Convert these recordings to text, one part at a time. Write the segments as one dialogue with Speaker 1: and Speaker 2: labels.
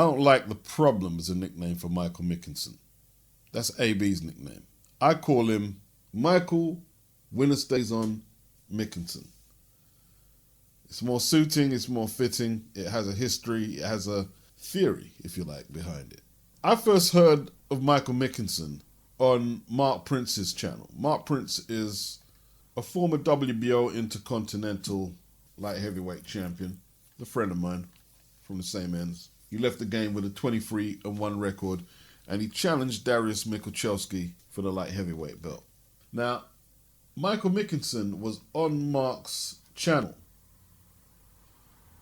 Speaker 1: don't like the problem as a nickname for Michael Mickinson. That's AB's nickname. I call him Michael Winner Stays On Mickinson. It's more suiting, it's more fitting, it has a history, it has a theory, if you like, behind it. I first heard of Michael Mickinson on Mark Prince's channel. Mark Prince is a former WBO Intercontinental Light Heavyweight Champion, a friend of mine from the same ends. He left the game with a 23-1 record, and he challenged Dariusz Michalczewski for the Light Heavyweight belt. Now, Michael Mickinson was on Mark's channel,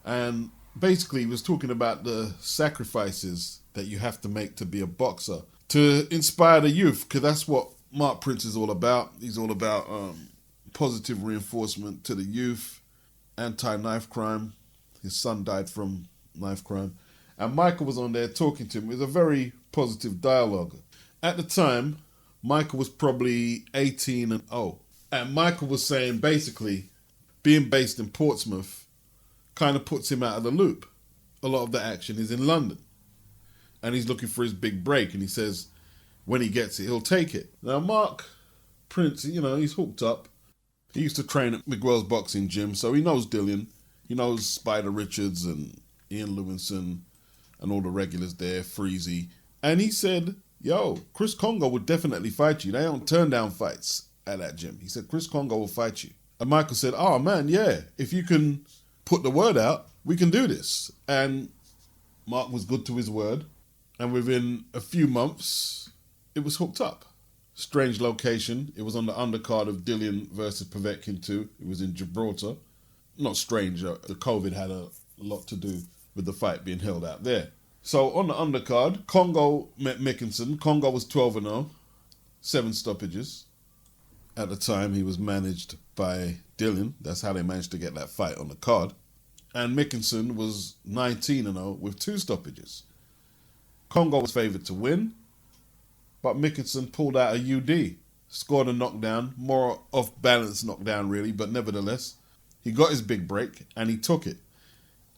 Speaker 1: and basically he was talking about the sacrifices that you have to make to be a boxer, to inspire the youth, because that's what Mark Prince is all about. He's all about positive reinforcement to the youth, anti-knife crime. His son died from knife crime. And Michael was on there talking to him. It was a very positive dialogue. At the time, Michael was probably 18-0. And Michael was saying basically, being based in Portsmouth kind of puts him out of the loop. A lot of the action is in London. And he's looking for his big break. And he says when he gets it, he'll take it. Now, Mark Prince, he's hooked up. He used to train at Miguel's boxing gym, so he knows Dillian. He knows Spider Richards and Ian Lewinson and all the regulars there, Freezy. And he said, yo, Chris Congo would definitely fight you. They don't turn down fights at that gym. He said, Chris Congo will fight you. And Michael said, oh man, yeah, if you can put the word out, we can do this. And Mark was good to his word. And within a few months, it was hooked up. Strange location. It was on the undercard of Dillian versus Povetkin 2. It was in Gibraltar. Not strange. The COVID had a lot to do with the fight being held out there. So on the undercard, Congo met Mickinson. Congo was 12-0, 7 stoppages. At the time, he was managed by Dillian. That's how they managed to get that fight on the card. And Mickinson was 19-0 with 2 stoppages. Congo was favoured to win, but Mickinson pulled out a UD, scored a knockdown, more off-balance knockdown really, but nevertheless, he got his big break and he took it.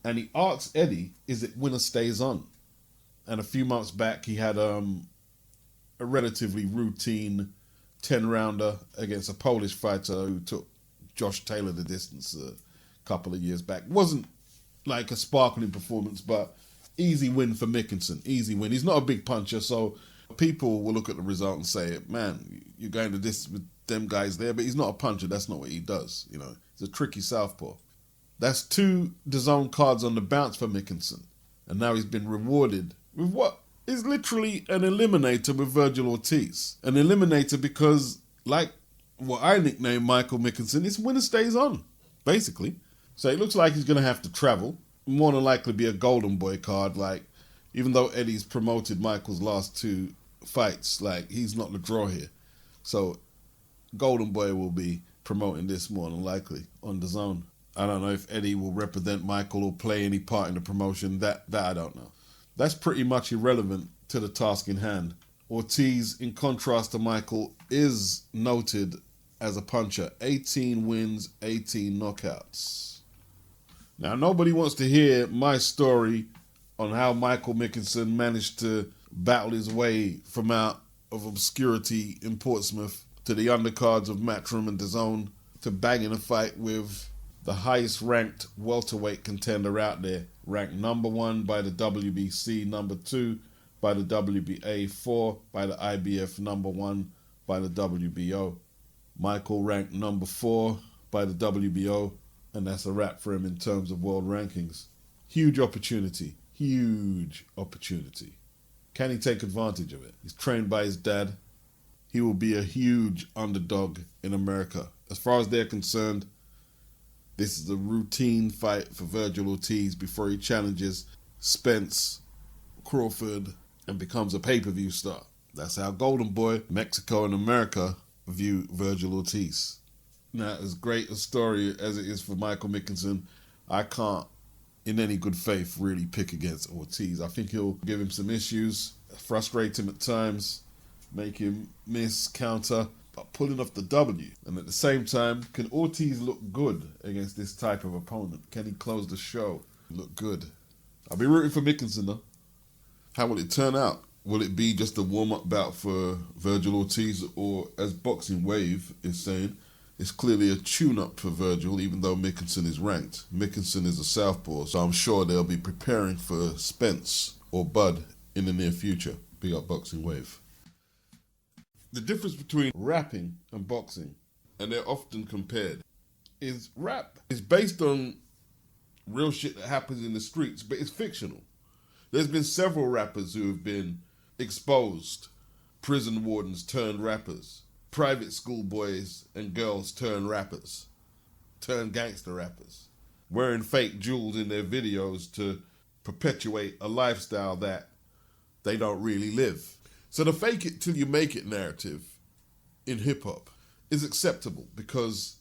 Speaker 1: And he asked Eddie, is it winner stays on? And a few months back, he had a relatively routine 10-rounder against a Polish fighter who took Josh Taylor the distance a couple of years back. Wasn't like a sparkling performance, but easy win for Mickinson, easy win. He's not a big puncher, so people will look at the result and say, man, you're going to this with them guys there, but he's not a puncher. That's not what he does. He's a tricky southpaw. That's 2 DAZN cards on the bounce for Mickinson. And now he's been rewarded with what is literally an eliminator with Virgil Ortiz. An eliminator because, like what I nicknamed Michael Mickinson, it's winner stays on, basically. So it looks like he's going to have to travel. More than likely be a Golden Boy card. Like, even though Eddie's promoted Michael's last 2 fights, like, he's not the draw here. So Golden Boy will be promoting this more than likely on the zone. I don't know if Eddie will represent Michael or play any part in the promotion. That I don't know. That's pretty much irrelevant to the task in hand. Ortiz, in contrast to Michael, is noted as a puncher. 18 wins, 18 knockouts. Now, nobody wants to hear my story on how Michael Mickinson managed to battle his way from out of obscurity in Portsmouth to the undercards of Matchroom and DAZN to bagging a fight with the highest ranked welterweight contender out there, ranked number 1 by the WBC, number 2 by the WBA, 4 by the IBF, number 1 by the WBO. Michael ranked number 4 by the WBO, and that's a wrap for him in terms of world rankings. Huge opportunity. Huge opportunity. Can he take advantage of it? He's trained by his dad. He will be a huge underdog in America. As far as they're concerned, this is a routine fight for Virgil Ortiz before he challenges Spence, Crawford, and becomes a pay-per-view star. That's how Golden Boy, Mexico, and America view Virgil Ortiz. Now, as great a story as it is for Michael Mickinson, I can't, in any good faith, really pick against Ortiz. I think he'll give him some issues, frustrate him at times, make him miss, counter, but pulling off the W. And at the same time, can Ortiz look good against this type of opponent? Can he close the show? Look good. I'll be rooting for Mickinson, though. How will it turn out? Will it be just a warm-up bout for Virgil Ortiz, or, as Boxing Wave is saying, it's clearly a tune-up for Virgil, even though MCKINSON is ranked. MCKINSON is a southpaw, so I'm sure they'll be preparing for Spence or Bud in the near future. Big up Boxing Wave. The difference between rapping and boxing, and they're often compared, is rap is based on real shit that happens in the streets, but it's fictional. There's been several rappers who have been exposed. Prison wardens turned rappers. Private school boys and girls turned rappers. Turned gangster rappers. Wearing fake jewels in their videos to perpetuate a lifestyle that they don't really live. So the fake it till you make it narrative in hip hop is acceptable because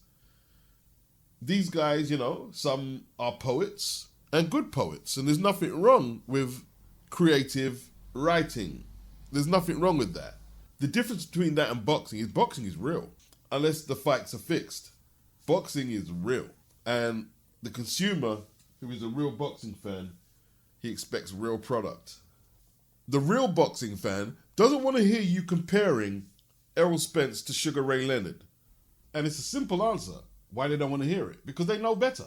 Speaker 1: these guys, you know, some are poets and good poets, and there's nothing wrong with creative writing. There's nothing wrong with that. The difference between that and boxing is real, unless the fights are fixed. Boxing is real, and the consumer, who is a real boxing fan, he expects real product. The real boxing fan doesn't want to hear you comparing Errol Spence to Sugar Ray Leonard. And it's a simple answer why they don't want to hear it. Because they know better.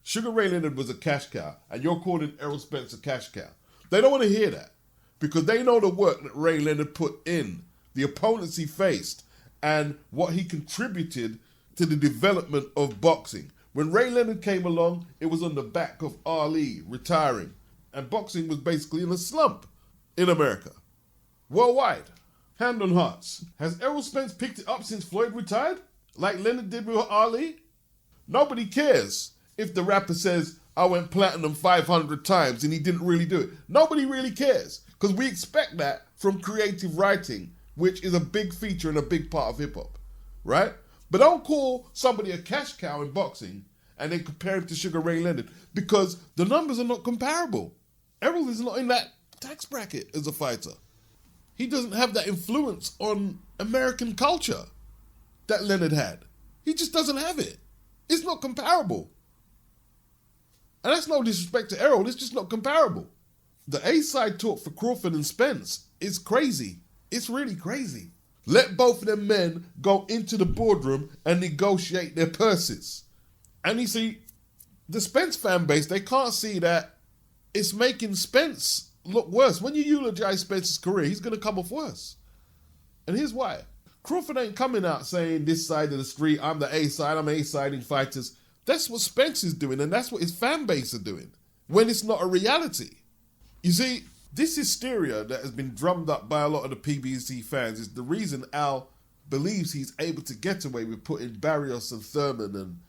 Speaker 1: Sugar Ray Leonard was a cash cow, and you're calling Errol Spence a cash cow. They don't want to hear that. Because they know the work that Ray Leonard put in, the opponents he faced, and what he contributed to the development of boxing. When Ray Leonard came along, it was on the back of Ali retiring. And boxing was basically in a slump in America. Worldwide. Hand on hearts. Has Errol Spence picked it up since Floyd retired? Like Leonard did with Ali? Nobody cares if the rapper says, I went platinum 500 times and he didn't really do it. Nobody really cares. Because we expect that from creative writing, which is a big feature and a big part of hip-hop. Right? But don't call somebody a cash cow in boxing and then compare him to Sugar Ray Leonard, because the numbers are not comparable. Errol is not in that tax bracket as a fighter. He doesn't have that influence on American culture that Leonard had. He just doesn't have it. It's not comparable. And that's no disrespect to Errol, it's just not comparable. The A-side talk for Crawford and Spence is crazy. It's really crazy. Let both of them men go into the boardroom and negotiate their purses. And you see, the Spence fan base, they can't see that it's making Spence look worse. When you eulogize Spence's career, he's going to come off worse. And here's why. Crawford ain't coming out saying this side of the street, I'm the A-side, I'm A-siding fighters. That's what Spence is doing, and that's what his fan base are doing, when it's not a reality. You see, this hysteria that has been drummed up by a lot of the PBC fans is the reason Al believes he's able to get away with putting Barrios and Thurman and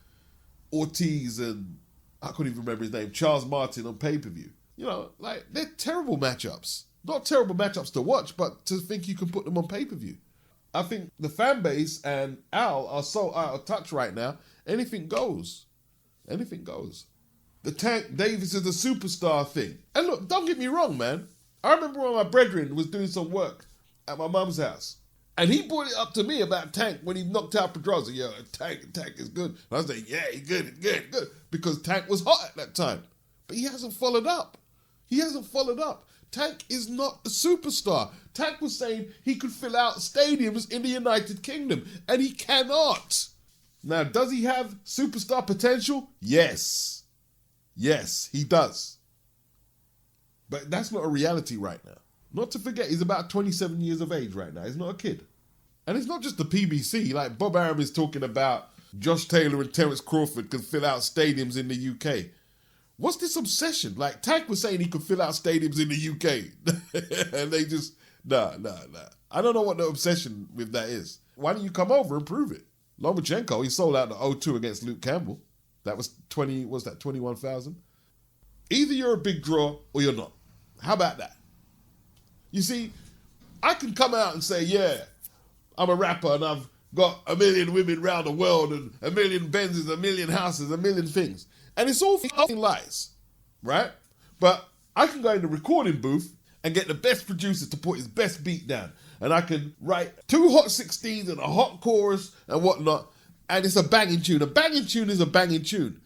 Speaker 1: Ortiz and, I couldn't even remember his name, Charles Martin on pay-per-view. You know, like, they're terrible matchups. Not terrible matchups to watch, but to think you can put them on pay-per-view. I think the fan base and Al are so out of touch right now, anything goes. Anything goes. The Tank Davis is a superstar thing. And look, don't get me wrong, man. I remember when my brethren was doing some work at my mum's house. And he brought it up to me about Tank when he knocked out Pedroza. Yeah, Tank is good. And I was like, yeah, he's good. Because Tank was hot at that time. But he hasn't followed up. Tank is not a superstar. Tank was saying he could fill out stadiums in the United Kingdom. And he cannot. Now, does he have superstar potential? Yes. Yes, he does. But that's not a reality right now. Not to forget, he's about 27 years of age right now. He's not a kid. And it's not just the PBC. Like, Bob Arum is talking about Josh Taylor and Terence Crawford can fill out stadiums in the UK. What's this obsession? Like, Tank was saying he could fill out stadiums in the UK. And they just, nah. I don't know what the obsession with that is. Why don't you come over and prove it? Lomachenko, he sold out the O2 against Luke Campbell. That was 21,000? Either you're a big draw or you're not. How about that? You see, I can come out and say, yeah, I'm a rapper and I've got 1 million women around the world and 1 million Benzes, 1 million houses, 1 million things. And it's all fucking lies, right? But I can go in the recording booth and get the best producer to put his best beat down. And I can write 2 hot 16s and a hot chorus and whatnot. And it's a banging tune. A banging tune is a banging tune.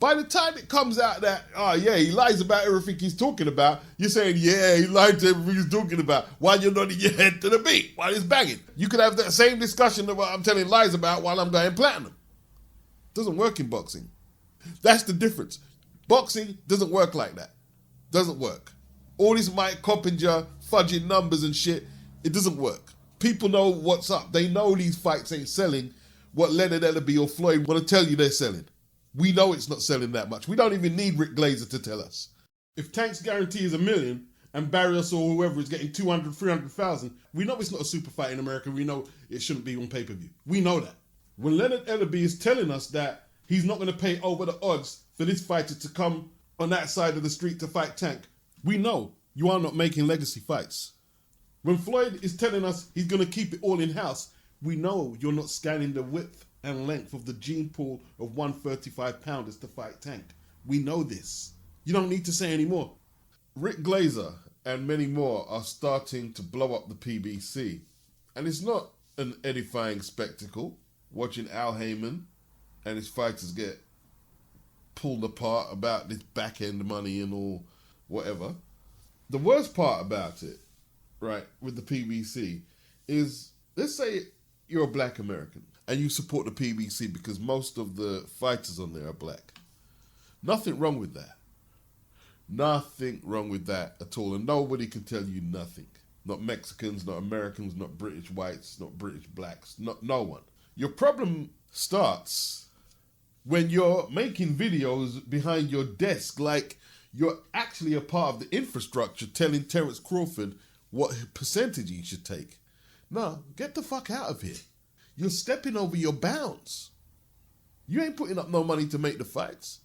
Speaker 1: By the time it comes out that, oh yeah, he lies about everything he's talking about, you're saying, yeah, he lied to everything he's talking about while you're nodding your head to the beat, while he's banging. You could have that same discussion of what I'm telling lies about while I'm going platinum. Doesn't work in boxing. That's the difference. Boxing doesn't work like that. Doesn't work. All this Mike Coppinger fudging numbers and shit, it doesn't work. People know what's up. They know these fights ain't selling what Leonard Ellerby or Floyd want to tell you they're selling. We know it's not selling that much. We don't even need Rick Glazer to tell us. If Tank's guarantee is $1 million and Barrios or whoever is getting 200, 300,000, we know it's not a super fight in America. We know it shouldn't be on pay-per-view. We know that. When Leonard Ellerby is telling us that he's not going to pay over the odds for this fighter to come on that side of the street to fight Tank, we know you are not making legacy fights. When Floyd is telling us he's going to keep it all in-house, we know you're not scanning the width and length of the gene pool of 135-pounders to fight Tank. We know this. You don't need to say any more. Rick Glazer and many more are starting to blow up the PBC. And it's not an edifying spectacle watching Al Heyman and his fighters get pulled apart about this back-end money and all whatever. The worst part about it, right, with the PBC is, let's say you're a black American and you support the PBC because most of the fighters on there are black. Nothing wrong with that. Nothing wrong with that at all. And nobody can tell you nothing. Not Mexicans, not Americans, not British whites, not British blacks, no one. Your problem starts when you're making videos behind your desk like you're actually a part of the infrastructure telling Terence Crawford what percentage he should take. No, get the fuck out of here. You're stepping over your bounds. You ain't putting up no money to make the fights.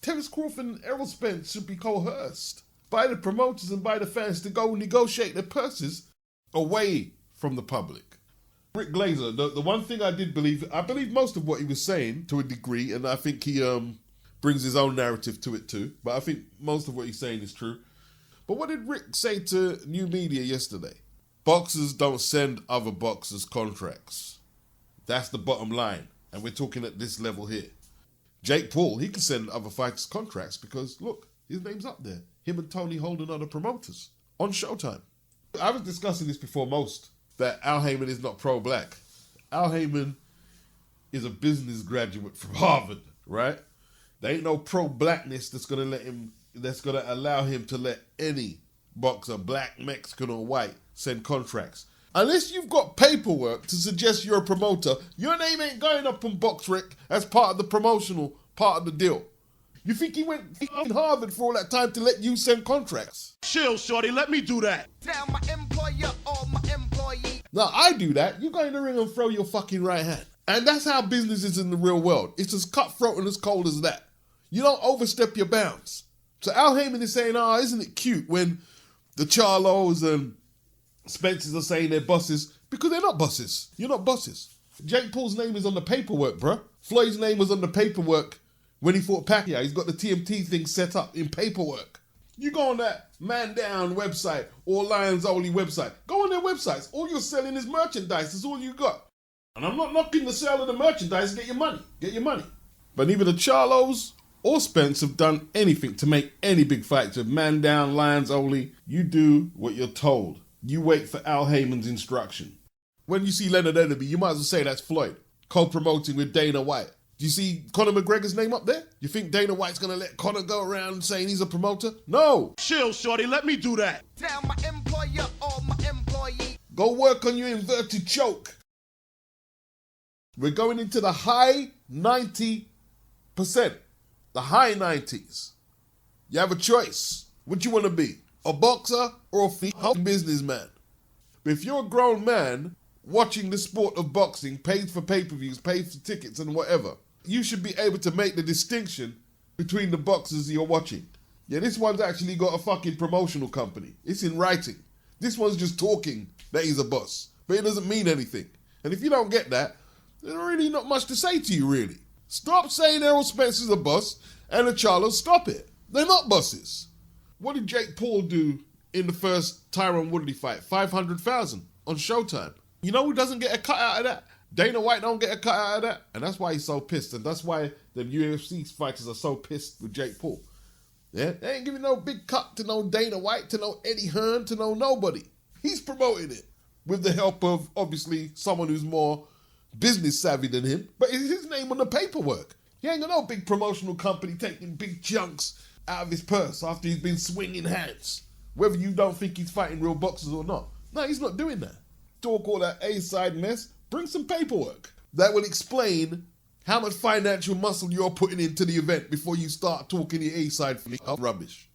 Speaker 1: Terence Crawford and Errol Spence should be coerced by the promoters and by the fans to go negotiate their purses away from the public. Rick Glazer, the one thing I believe most of what he was saying to a degree, and I think he brings his own narrative to it too, but I think most of what he's saying is true. But what did Rick say to New Media yesterday? Boxers don't send other boxers contracts. That's the bottom line. And we're talking at this level here. Jake Paul, he can send other fighters contracts because, look, his name's up there. Him and Tony Holden are the promoters on Showtime. I was discussing this before most, that Al Heyman is not pro-black. Al Heyman is a business graduate from Harvard, right? There ain't no pro-blackness that's going to allow him to let any boxer, black, Mexican or white, send contracts. Unless you've got paperwork to suggest you're a promoter, your name ain't going up on BoxRec as part of the promotional part of the deal. You think he went in Harvard for all that time to let you send contracts?
Speaker 2: Chill, shorty, let me do that.
Speaker 3: Tell my employer or my employee.
Speaker 1: Now, I do that. You go in the ring and throw your fucking right hand. And that's how business is in the real world. It's as cutthroat and as cold as that. You don't overstep your bounds. So Al Heyman is saying, isn't it cute when the Charlos and Spencers are saying they're bosses? Because they're not bosses. You're not bosses. Jake Paul's name is on the paperwork, bruh. Floyd's name was on the paperwork when he fought Pacquiao. He's got the TMT thing set up in paperwork. You go on that Man Down website or Lions Only website. Go on their websites. All you're selling is merchandise. That's all you got. And I'm not knocking the sale of the merchandise. Get your money. Get your money. But neither the Charlos or Spence have done anything to make any big fights with Man Down, Lions Only. You do what you're told. You wait for Al Heyman's instruction. When you see Leonard Ellerby, you might as well say that's Floyd, co-promoting with Dana White. Do you see Conor McGregor's name up there? You think Dana White's going to let Conor go around saying he's a promoter? No.
Speaker 2: Chill, shorty, let me do that.
Speaker 3: Tell my employer or my employee.
Speaker 1: Go work on your inverted choke. We're going into the high 90%. The high 90s. You have a choice. What you want to be? A boxer or a female businessman? But if you're a grown man watching the sport of boxing, paid for pay-per-views, paid for tickets and whatever, you should be able to make the distinction between the boxers you're watching. Yeah, this one's actually got a fucking promotional company. It's in writing. This one's just talking that he's a boss. But it doesn't mean anything. And if you don't get that, there's really not much to say to you, really. Stop saying Errol Spence is a boss and the Charlos. Stop it. They're not bosses. What did Jake Paul do in the first Tyron Woodley fight? 500,000 on Showtime. You know who doesn't get a cut out of that? Dana White don't get a cut out of that. And that's why he's so pissed. And that's why the UFC fighters are so pissed with Jake Paul. Yeah, they ain't giving no big cut to no Dana White, to no Eddie Hearn, to no nobody. He's promoting it with the help of, obviously, someone who's more business savvy than him. But it's his name on the paperwork. He ain't got no big promotional company taking big chunks out of his purse after he's been swinging hands. Whether you don't think he's fighting real boxers or not. No, he's not doing that. Talk all that A-side mess. Bring some paperwork that will explain how much financial muscle you're putting into the event before you start talking the A-side rubbish.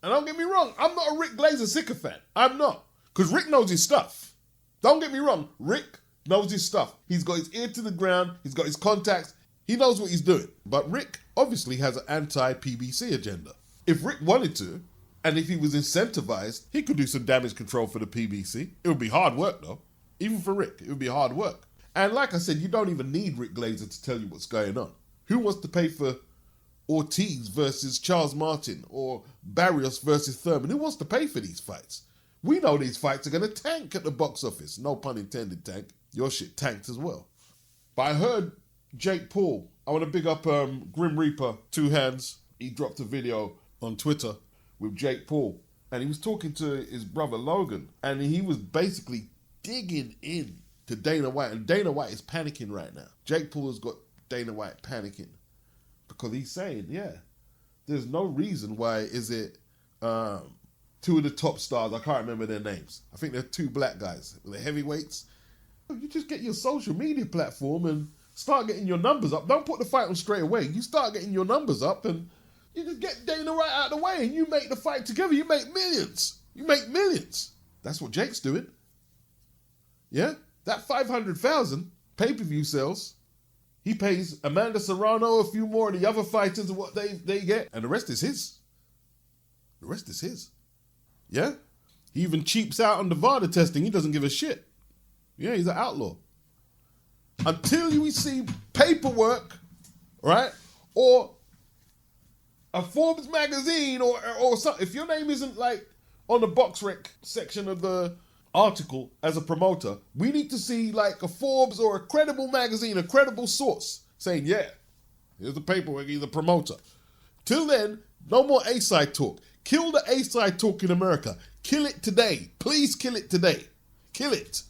Speaker 1: And don't get me wrong, I'm not a Rick Glazer sycophant. I'm not. Because Rick knows his stuff. Don't get me wrong, Rick knows his stuff. He's got his ear to the ground. He's got his contacts. He knows what he's doing. But Rick obviously has an anti-PBC agenda. If Rick wanted to, and if he was incentivized, he could do some damage control for the PBC. It would be hard work though. Even for Rick, it would be hard work. And like I said, you don't even need Rick Glazer to tell you what's going on. Who wants to pay for Ortiz versus Charles Martin or Barrios versus Thurman? Who wants to pay for these fights? We know these fights are going to tank at the box office. No pun intended, tank. Your shit tanked as well. But I heard Jake Paul. I want to big up Grim Reaper, Two Hands. He dropped a video on Twitter with Jake Paul. And he was talking to his brother Logan. And he was basically digging in to Dana White. And Dana White is panicking right now. Jake Paul has got Dana White panicking. Because he's saying, yeah, there's no reason why is it two of the top stars, I can't remember their names. I think they're two black guys, the heavyweights. You just get your social media platform and start getting your numbers up. Don't put the fight on straight away. You start getting your numbers up and you just get Dana White out of the way and you make the fight together. You make millions. You make millions. That's what Jake's doing. Yeah? That 500,000 pay-per-view sales, he pays Amanda Serrano, a few more of the other fighters and what they get, and the rest is his. The rest is his. Yeah? He even cheaps out on the VADA testing. He doesn't give a shit. Yeah, he's an outlaw. Until we see paperwork, right? Or a Forbes magazine or something. If your name isn't like on the box rec section of the article as a promoter, we need to see like a Forbes or a credible magazine, a credible source saying, yeah, here's the paperwork, he's a promoter. Till then, no more A-side talk. Kill the A-side talk in America. Kill it today. Please kill it today. Kill it.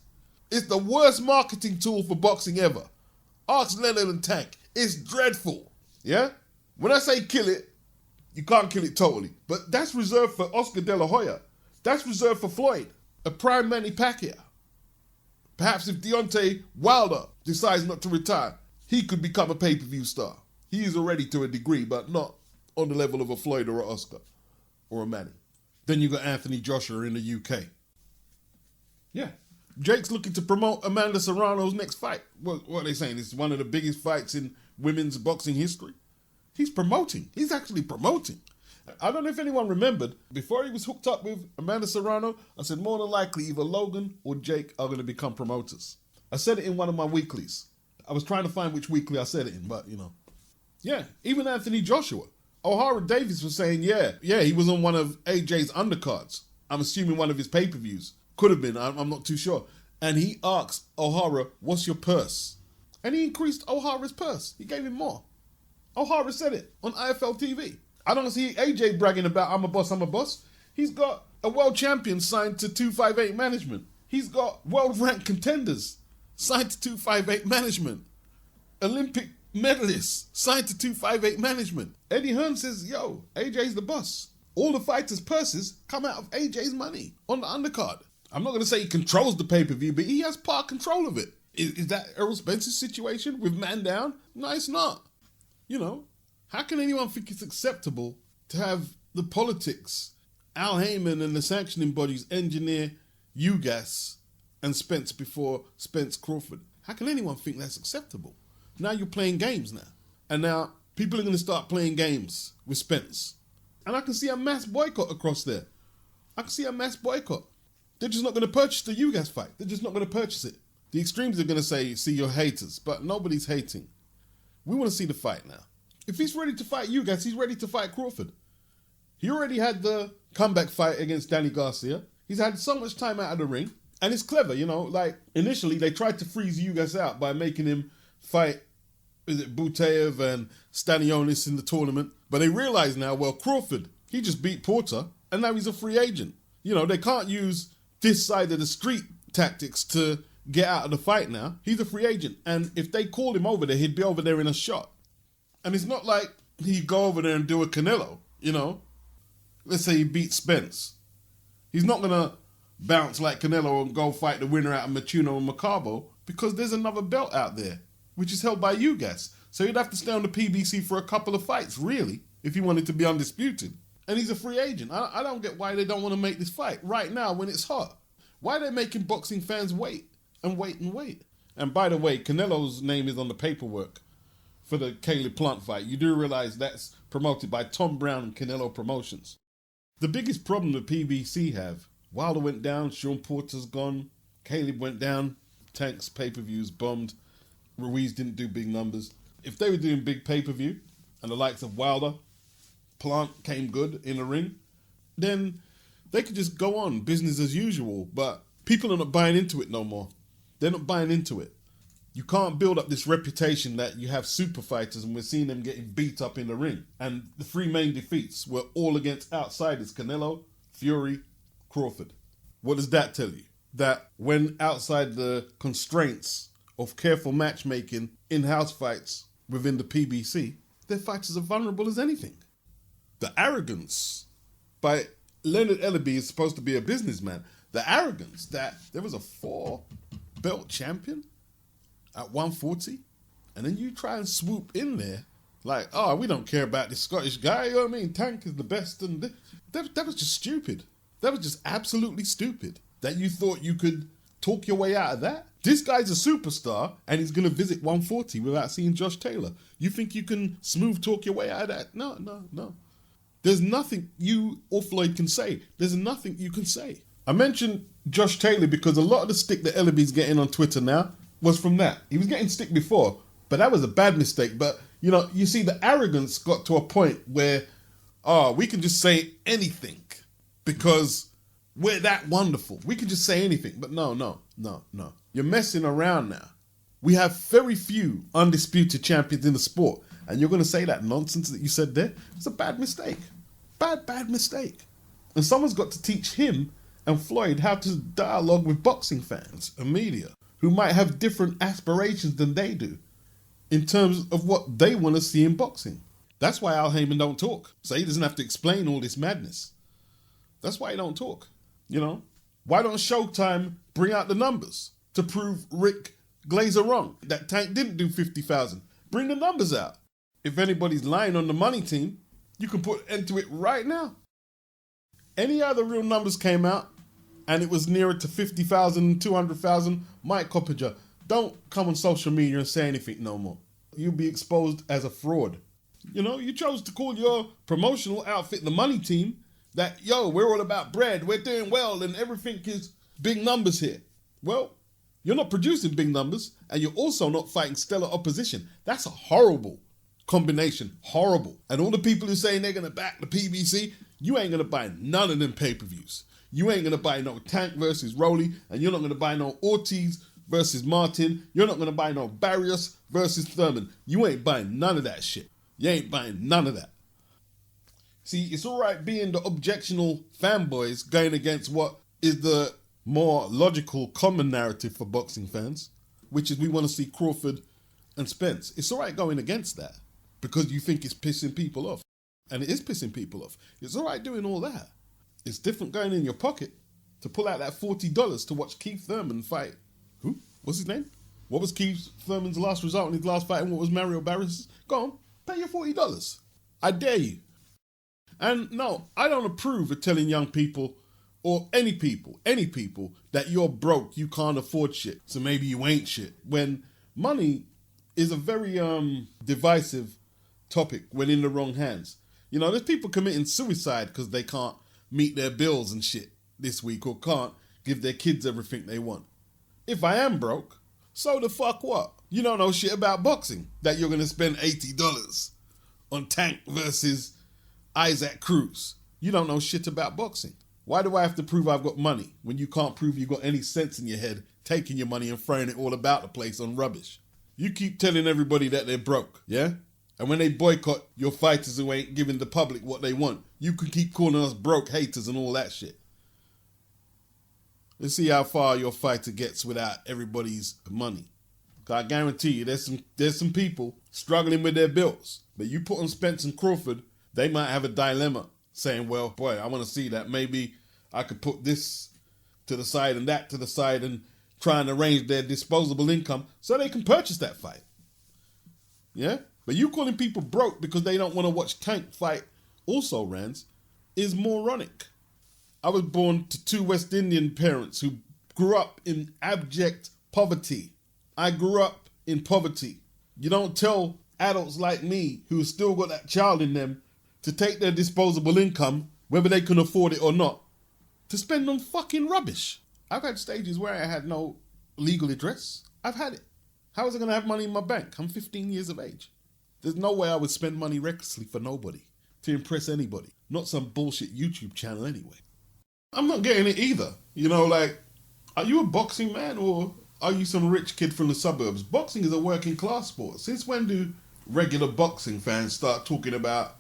Speaker 1: It's the worst marketing tool for boxing ever. Ask Leonard and Tank. It's dreadful. Yeah? When I say kill it, you can't kill it totally. But that's reserved for Oscar De La Hoya. That's reserved for Floyd. A prime Manny Pacquiao. Perhaps if Deontay Wilder decides not to retire, he could become a pay-per-view star. He is already to a degree, but not on the level of a Floyd or an Oscar or a Manny. Then you got Anthony Joshua in the UK. Yeah. Jake's looking to promote Amanda Serrano's next fight. What are they saying? It's one of the biggest fights in women's boxing history. He's promoting. He's actually promoting. I don't know if anyone remembered, before he was hooked up with Amanda Serrano, I said more than likely either Logan or Jake are going to become promoters. I said it in one of my weeklies. I was trying to find which weekly I said it in, but you know. Yeah, even Anthony Joshua. O'Hara Davis was saying, yeah, he was on one of AJ's undercards. I'm assuming one of his pay-per-views. Could have been, I'm not too sure. And he asked O'Hara, what's your purse? And he increased O'Hara's purse. He gave him more. O'Hara said it on IFL TV. I don't see AJ bragging about, I'm a boss. He's got a world champion signed to 258 management. He's got world ranked contenders signed to 258 management. Olympic medalists signed to 258 management. Eddie Hearn says, yo, AJ's the boss. All the fighters' purses come out of AJ's money on the undercard. I'm not going to say he controls the pay-per-view, but he has part control of it. Is that Errol Spence's situation with Man Down? No, it's not. You know, how can anyone think it's acceptable to have the politics, Al Heyman and the sanctioning bodies engineer UGAS and Spence before Spence Crawford? How can anyone think that's acceptable? Now you're playing games now. And now people are going to start playing games with Spence. And I can see a mass boycott across there. I can see a mass boycott. They're just not going to purchase the UGAS fight. They're just not going to purchase it. The extremes are going to say, see, you're haters. But nobody's hating. We want to see the fight now. If he's ready to fight UGAS, he's ready to fight Crawford. He already had the comeback fight against Danny Garcia. He's had so much time out of the ring. And it's clever, you know, like initially they tried to freeze Ugas out by making him fight, is it Buteyev and Stanionis in the tournament. But they realize now, well, Crawford, he just beat Porter and now he's a free agent. You know, they can't use this side of the street tactics to get out of the fight now. He's a free agent. And if they called him over there, he'd be over there in a shot. And it's not like he'd go over there and do a Canelo, you know. Let's say he beats Spence. He's not going to bounce like Canelo and go fight the winner out of Machuno and Macabo because there's another belt out there, which is held by Ugas. So he'd have to stay on the PBC for a couple of fights, really, if he wanted to be undisputed. And he's a free agent. I don't get why they don't want to make this fight right now when it's hot. Why are they making boxing fans wait and wait and wait? And by the way, Canelo's name is on the paperwork for the Caleb Plant fight. You do realize that's promoted by Tom Brown and Canelo Promotions. The biggest problem the PBC have, Wilder went down, Sean Porter's gone, Caleb went down, Tank's pay-per-views bombed, Ruiz didn't do big numbers. If they were doing big pay-per-view and the likes of Wilder, Plant came good in the ring, then they could just go on business as usual. But people are not buying into it no more. They're not buying into it. You can't build up this reputation that you have super fighters and we're seeing them getting beat up in the ring. And the three main defeats were all against outsiders: Canelo, Fury, Crawford. What does that tell you? That when outside the constraints of careful matchmaking in-house fights within the PBC, their fighters are vulnerable as anything. The arrogance by Leonard Ellaby is supposed to be a businessman. The arrogance that there was a 4-belt champion at 140, and then you try and swoop in there like, oh, we don't care about this Scottish guy, you know what I mean? Tank is the best. And that was just stupid. That was just absolutely stupid. That you thought you could talk your way out of that? This guy's a superstar, and he's going to visit 140 without seeing Josh Taylor. You think you can smooth talk your way out of that? No. There's nothing you or Floyd can say. There's nothing you can say. I mentioned Josh Taylor because a lot of the stick that Ellaby's getting on Twitter now was from that. He was getting stick before, but that was a bad mistake. But, you know, you see the arrogance got to a point where, we can just say anything because we're that wonderful. We can just say anything. But no. You're messing around now. We have very few undisputed champions in the sport. And you're going to say that nonsense that you said there? It's a bad mistake. Bad mistake. And someone's got to teach him and Floyd how to dialogue with boxing fans and media who might have different aspirations than they do in terms of what they want to see in boxing. That's why Al Heyman don't talk. So he doesn't have to explain all this madness. That's why he don't talk. You know? Why don't Showtime bring out the numbers to prove Rick Glazer wrong? That Tank didn't do 50,000. Bring the numbers out. If anybody's lying on the money team, you can put end to it right now. Any other real numbers came out and it was nearer to 50,000, 200,000, Mike Coppinger, don't come on social media and say anything no more. You'll be exposed as a fraud. You know, you chose to call your promotional outfit the money team that, we're all about bread, we're doing well and everything is big numbers here. Well, you're not producing big numbers and you're also not fighting stellar opposition. That's a horrible combination. Horrible. And all the people who saying they're going to back the PBC, you ain't going to buy none of them pay-per-views. You ain't going to buy no Tank versus Rowley, and you're not going to buy no Ortiz versus Martin. You're not going to buy no Barrios versus Thurman. You ain't buying none of that shit. You ain't buying none of that. See, it's all right being the objectional fanboys going against what is the more logical common narrative for boxing fans, which is we want to see Crawford and Spence. It's all right going against that because you think it's pissing people off. And it is pissing people off. It's all right doing all that. It's different going in your pocket to pull out that $40 to watch Keith Thurman fight. Who? What's his name? What was Keith Thurman's last result in his last fight and what was Mario Barris'? Go on, pay your $40. I dare you. And no, I don't approve of telling young people or any people that you're broke, you can't afford shit, so maybe you ain't shit. When money is a very divisive topic when in the wrong hands. You know, there's people committing suicide because they can't meet their bills and shit this week or can't give their kids everything they want. If I am broke, so the fuck what? You don't know shit about boxing that you're going to spend $80 on Tank versus Isaac Cruz. You don't know shit about boxing. Why do I have to prove I've got money when you can't prove you got any sense in your head, taking your money and throwing it all about the place on rubbish? You keep telling everybody that they're broke, yeah? And when they boycott your fighters who ain't giving the public what they want, you can keep calling us broke haters and all that shit. Let's see how far your fighter gets without everybody's money. 'Cause I guarantee you there's some people struggling with their bills. But you put on Spence and Crawford, they might have a dilemma saying, well, boy, I want to see that. Maybe I could put this to the side and that to the side and try and arrange their disposable income so they can purchase that fight. Yeah? But you calling people broke because they don't want to watch Tank fight also, Rands, is moronic. I was born to 2 West Indian parents who grew up in abject poverty. I grew up in poverty. You don't tell adults like me who still got that child in them to take their disposable income, whether they can afford it or not, to spend on fucking rubbish. I've had stages where I had no legal address. I've had it. How was I going to have money in my bank? I'm 15 years of age. There's no way I would spend money recklessly for nobody, to impress anybody. Not some bullshit YouTube channel anyway. I'm not getting it either. You know, like, are you a boxing man or are you some rich kid from the suburbs? Boxing is a working class sport. Since when do regular boxing fans start talking about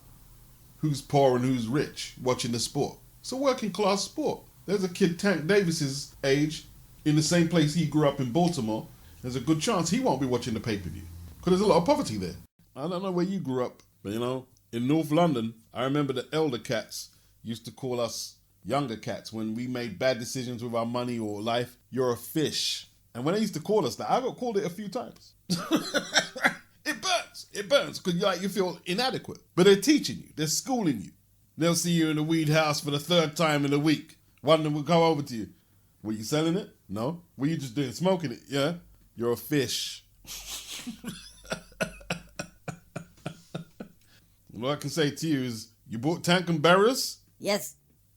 Speaker 1: who's poor and who's rich watching the sport? It's a working class sport. There's a kid Tank Davis's age in the same place he grew up in Baltimore. There's a good chance he won't be watching the pay-per-view because there's a lot of poverty there. I don't know where you grew up, but you know, in North London, I remember the elder cats used to call us younger cats when we made bad decisions with our money or life. You're a fish. And when they used to call us that, I got called it a few times. It burns because you feel inadequate. But they're teaching you, they're schooling you. They'll see you in the weed house for the 3rd time in a week. One of them will go over to you. Were you selling it? No. Were you just doing smoking it? Yeah. You're a fish. What I can say to you is, you bought Tank and Barriers?
Speaker 4: Yes.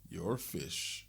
Speaker 1: You're a fish.